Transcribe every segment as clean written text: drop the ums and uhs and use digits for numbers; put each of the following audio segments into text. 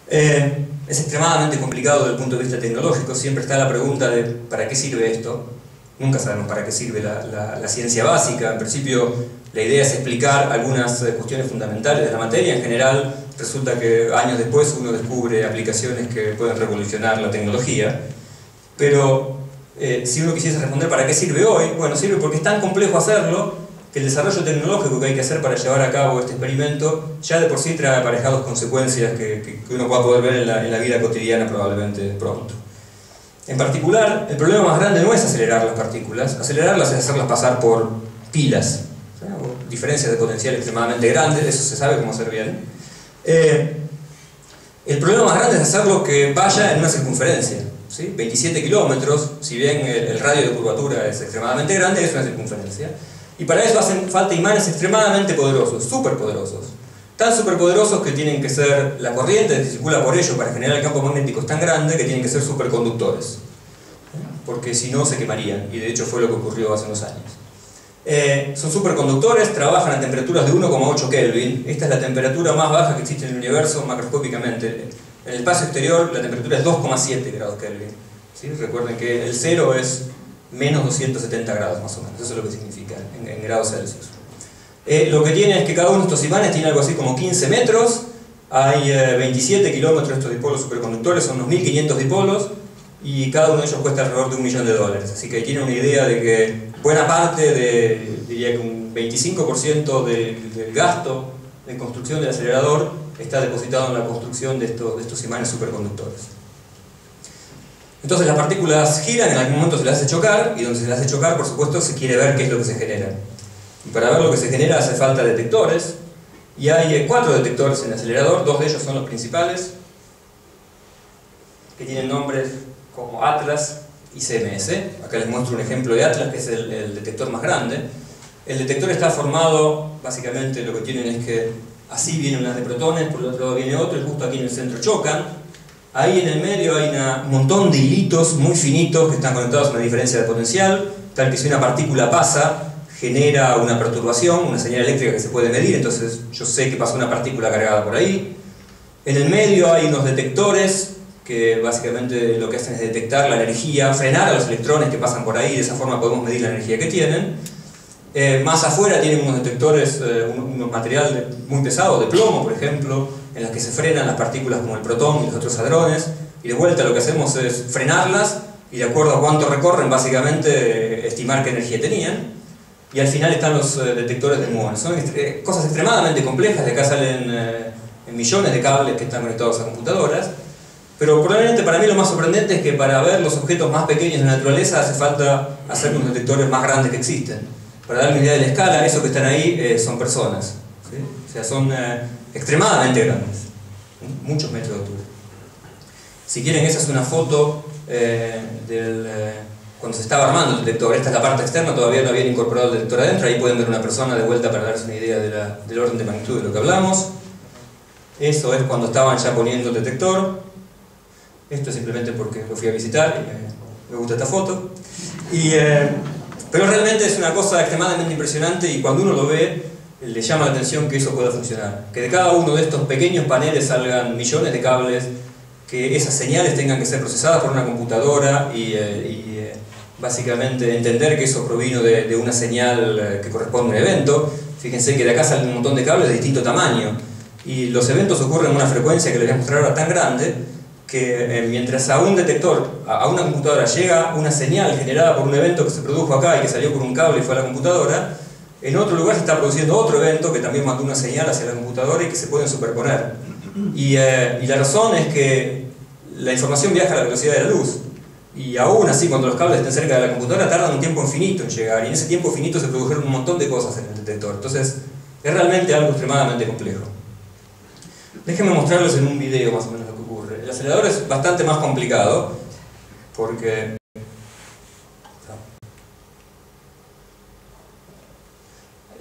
Es extremadamente complicado desde el punto de vista tecnológico. Siempre está la pregunta de ¿para qué sirve esto? Nunca sabemos para qué sirve la ciencia básica. En principio, la idea es explicar algunas cuestiones fundamentales de la materia. En general, resulta que años después uno descubre aplicaciones que pueden revolucionar la tecnología. Pero si uno quisiese responder ¿para qué sirve hoy? Bueno, sirve porque es tan complejo hacerlo que el desarrollo tecnológico que hay que hacer para llevar a cabo este experimento ya de por sí trae aparejados consecuencias que uno va a poder ver en la vida cotidiana probablemente pronto. En particular, el problema más grande no es acelerar las partículas. Acelerarlas es hacerlas pasar por pilas, o diferencias de potencial extremadamente grandes, eso se sabe cómo hacer bien. El problema más grande es hacerlo que vaya en una circunferencia, ¿sí? 27 kilómetros, si bien el radio de curvatura es extremadamente grande, es una circunferencia. Y para eso hacen falta imanes extremadamente poderosos, superpoderosos. Tan superpoderosos que tienen que ser, la corriente que circula por ellos para generar el campo magnético es tan grande que tienen que ser superconductores. Porque si no se quemarían, y de hecho fue lo que ocurrió hace unos años. Son superconductores, trabajan a temperaturas de 1,8 Kelvin. Esta es la temperatura más baja que existe en el universo macroscópicamente. En el espacio exterior la temperatura es 2,7 grados Kelvin. ¿Sí? Recuerden que el cero es menos 270 grados más o menos, eso es lo que significa en grados Celsius. Lo que tiene es que cada uno de estos imanes tiene algo así como 15 metros, hay 27 kilómetros de estos dipolos superconductores, son unos 1500 dipolos, y cada uno de ellos cuesta alrededor de $1 millón, así que tiene una idea de que buena parte diría que un 25% del gasto de construcción del acelerador está depositado en la construcción de estos imanes superconductores. Entonces las partículas giran, en algún momento se las hace chocar, y donde se las hace chocar, por supuesto, se quiere ver qué es lo que se genera. Y para ver lo que se genera hace falta detectores, y hay 4 detectores en el acelerador, 2 de ellos son los principales, que tienen nombres como Atlas y CMS. Acá les muestro un ejemplo de Atlas, que es el detector más grande. El detector está formado, básicamente lo que tienen es que así viene una de protones, por el otro lado viene otro, y justo aquí en el centro chocan. Ahí en el medio hay un montón de hilitos muy finitos que están conectados a una diferencia de potencial, tal que si una partícula pasa, genera una perturbación, una señal eléctrica que se puede medir, entonces yo sé que pasó una partícula cargada por ahí. En el medio hay unos detectores que básicamente lo que hacen es detectar la energía, frenar a los electrones que pasan por ahí, y de esa forma podemos medir la energía que tienen. Más afuera tienen unos detectores, un material muy pesado, de plomo por ejemplo, en los que se frenan las partículas como el protón y los otros hadrones, y de vuelta lo que hacemos es frenarlas, y de acuerdo a cuánto recorren, básicamente estimar qué energía tenían. Y al final están los detectores de muones. Son cosas extremadamente complejas, de acá salen millones de cables que están conectados a computadoras, pero probablemente para mí lo más sorprendente es que para ver los objetos más pequeños de la naturaleza hace falta hacer unos detectores más grandes que existen. Para darle una idea de la escala, esos que están ahí son personas, ¿sí? O sea, son extremadamente grandes, muchos metros de altura. Si quieren, esa es una foto cuando se estaba armando el detector. Esta es la parte externa, todavía no habían incorporado el detector adentro. Ahí pueden ver una persona de vuelta para darse una idea del orden de magnitud de lo que hablamos. Eso es cuando estaban ya poniendo el detector. Esto es simplemente porque lo fui a visitar y me gusta esta foto. Pero realmente es una cosa extremadamente impresionante, y cuando uno lo ve le llama la atención que eso pueda funcionar. Que de cada uno de estos pequeños paneles salgan millones de cables, que esas señales tengan que ser procesadas por una computadora y básicamente entender que eso provino de una señal que corresponde a un evento. Fíjense que de acá salen un montón de cables de distinto tamaño, y los eventos ocurren a una frecuencia que les voy a mostrar ahora tan grande que mientras a un detector, a una computadora llega una señal generada por un evento que se produjo acá y que salió por un cable y fue a la computadora, en otro lugar se está produciendo otro evento que también mandó una señal hacia la computadora y que se pueden superponer. Y la razón es que la información viaja a la velocidad de la luz, y aún así cuando los cables estén cerca de la computadora tardan un tiempo infinito en llegar, y en ese tiempo infinito se produjeron un montón de cosas en el detector. Entonces es realmente algo extremadamente complejo. Déjenme mostrarles en un video más o menos lo que ocurre. El acelerador es bastante más complicado porque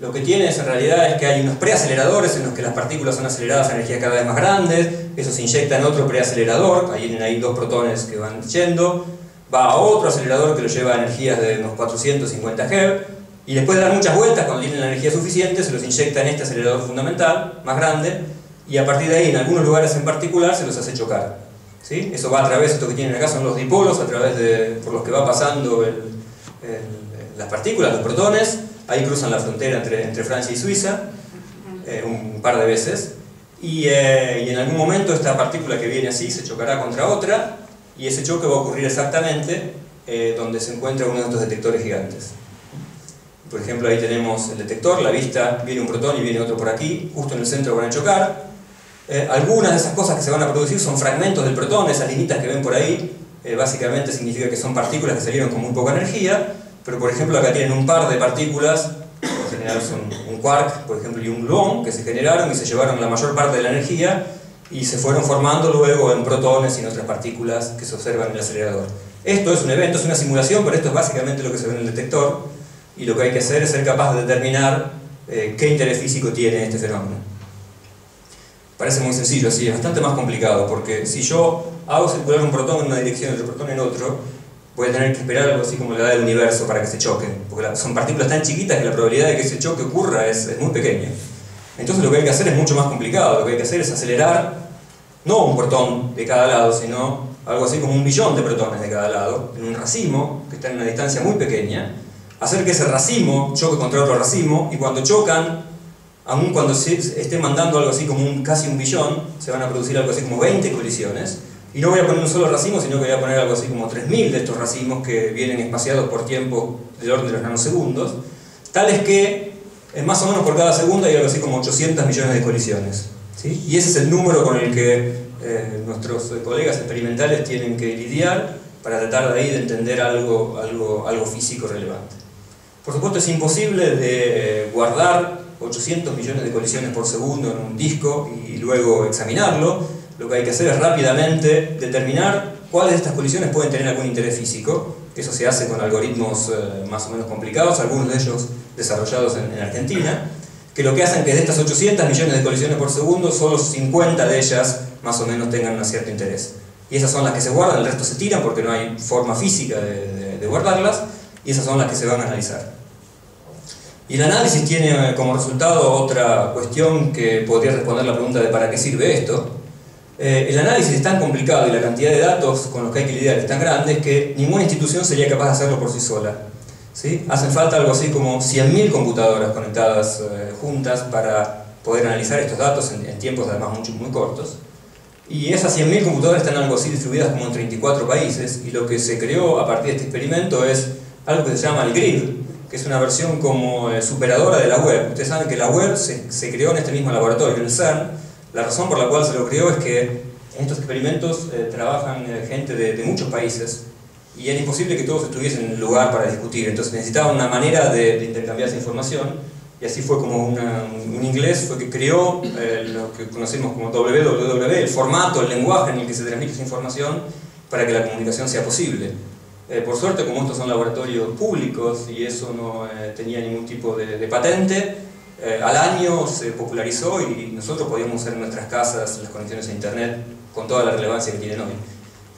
lo que tienes en realidad es que hay unos preaceleradores en los que las partículas son aceleradas a energías cada vez más grandes. Eso se inyecta en otro preacelerador, ahí tienen ahí 2 protones que van yendo, va a otro acelerador que lo lleva a energías de unos 450 Hz, y después de dar muchas vueltas, cuando tienen la energía suficiente, se los inyecta en este acelerador fundamental, más grande, y a partir de ahí, en algunos lugares en particular, se los hace chocar. ¿Sí? Eso va a través, esto que tienen acá son los dipolos, a través por los que va pasando las partículas, los protones. Ahí cruzan la frontera entre Francia y Suiza un par de veces, y en algún momento esta partícula que viene así se chocará contra otra, y ese choque va a ocurrir exactamente donde se encuentra uno de estos detectores gigantes. Por ejemplo, ahí tenemos el detector, la vista, viene un protón y viene otro por aquí, justo en el centro van a chocar. Algunas de esas cosas que se van a producir son fragmentos del protón, esas linitas que ven por ahí, básicamente significa que son partículas que salieron con muy poca energía, pero por ejemplo acá tienen un par de partículas, en general son un quark, por ejemplo, y un gluón, que se generaron y se llevaron la mayor parte de la energía y se fueron formando luego en protones y en otras partículas que se observan en el acelerador. Esto es un evento, es una simulación, pero esto es básicamente lo que se ve en el detector, y lo que hay que hacer es ser capaz de determinar qué interés físico tiene este fenómeno. Parece muy sencillo, así es bastante más complicado, porque si yo hago circular un protón en una dirección y otro protón en otro, voy a tener que esperar algo así como la edad del universo para que se choquen, porque son partículas tan chiquitas que la probabilidad de que ese choque ocurra es muy pequeña. Entonces lo que hay que hacer es mucho más complicado, lo que hay que hacer es acelerar no un protón de cada lado, sino algo así como 1 billón de protones de cada lado, en un racimo que está en una distancia muy pequeña, hacer que ese racimo choque contra otro racimo, y cuando chocan, aun cuando se esté mandando algo así como casi 1 billón, se van a producir algo así como 20 colisiones, y no voy a poner un solo racimo, sino que voy a poner algo así como 3000 de estos racimos que vienen espaciados por tiempo del orden de los nanosegundos, tales que más o menos por cada segundo hay algo así como 800 millones de colisiones, ¿sí? Y ese es el número con el que nuestros colegas experimentales tienen que lidiar para tratar de ahí de entender algo físico relevante. Por supuesto es imposible de guardar 800 millones de colisiones por segundo en un disco y luego examinarlo. Lo que hay que hacer es rápidamente determinar cuáles de estas colisiones pueden tener algún interés físico. Eso se hace con algoritmos más o menos complicados, algunos de ellos desarrollados en Argentina, que lo que hacen es que de estas 800 millones de colisiones por segundo, solo 50 de ellas más o menos tengan un cierto interés. Y esas son las que se guardan, el resto se tiran porque no hay forma física de guardarlas, y esas son las que se van a analizar. Y el análisis tiene como resultado otra cuestión que podría responder la pregunta de ¿para qué sirve esto? El análisis es tan complicado y la cantidad de datos con los que hay que lidiar es tan grande que ninguna institución sería capaz de hacerlo por sí sola, ¿sí? Hacen falta algo así como 100.000 computadoras conectadas juntas para poder analizar estos datos en tiempos además muy cortos. Y esas 100.000 computadoras están algo así distribuidas como en 34 países, y lo que se creó a partir de este experimento es algo que se llama el GRID, que es una versión como superadora de la web. Ustedes saben que la web se creó en este mismo laboratorio, en el CERN. La razón por la cual se lo creó es que en estos experimentos trabajan gente de muchos países, y era imposible que todos estuviesen en el lugar para discutir, entonces necesitaba una manera de intercambiar esa información. Y así fue como un inglés fue que creó lo que conocemos como WWW, el formato, el lenguaje en el que se transmite esa información para que la comunicación sea posible. Por suerte, como estos son laboratorios públicos y eso no tenía ningún tipo de patente, al año se popularizó y nosotros podíamos usar en nuestras casas las conexiones a Internet con toda la relevancia que tienen hoy.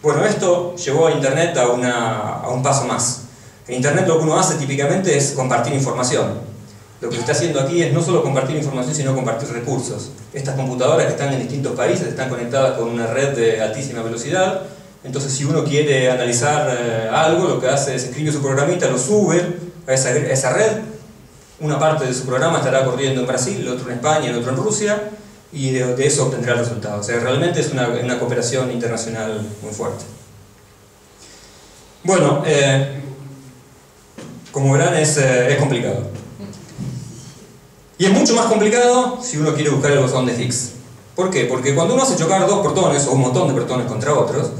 Bueno, esto llevó a Internet a un paso más. En Internet lo que uno hace típicamente es compartir información. Lo que se está haciendo aquí es no solo compartir información, sino compartir recursos. Estas computadoras que están en distintos países están conectadas con una red de altísima velocidad. Entonces, si uno quiere analizar algo, lo que hace es escribir su programita, lo sube a esa red. Una parte de su programa estará corriendo en Brasil, el otro en España, el otro en Rusia, y de eso obtendrá el resultado. O sea, realmente es una cooperación internacional muy fuerte. Bueno, como verán, es complicado. Y es mucho más complicado si uno quiere buscar el bosón de Higgs. ¿Por qué? Porque cuando uno hace chocar dos protones o un montón de protones contra otros,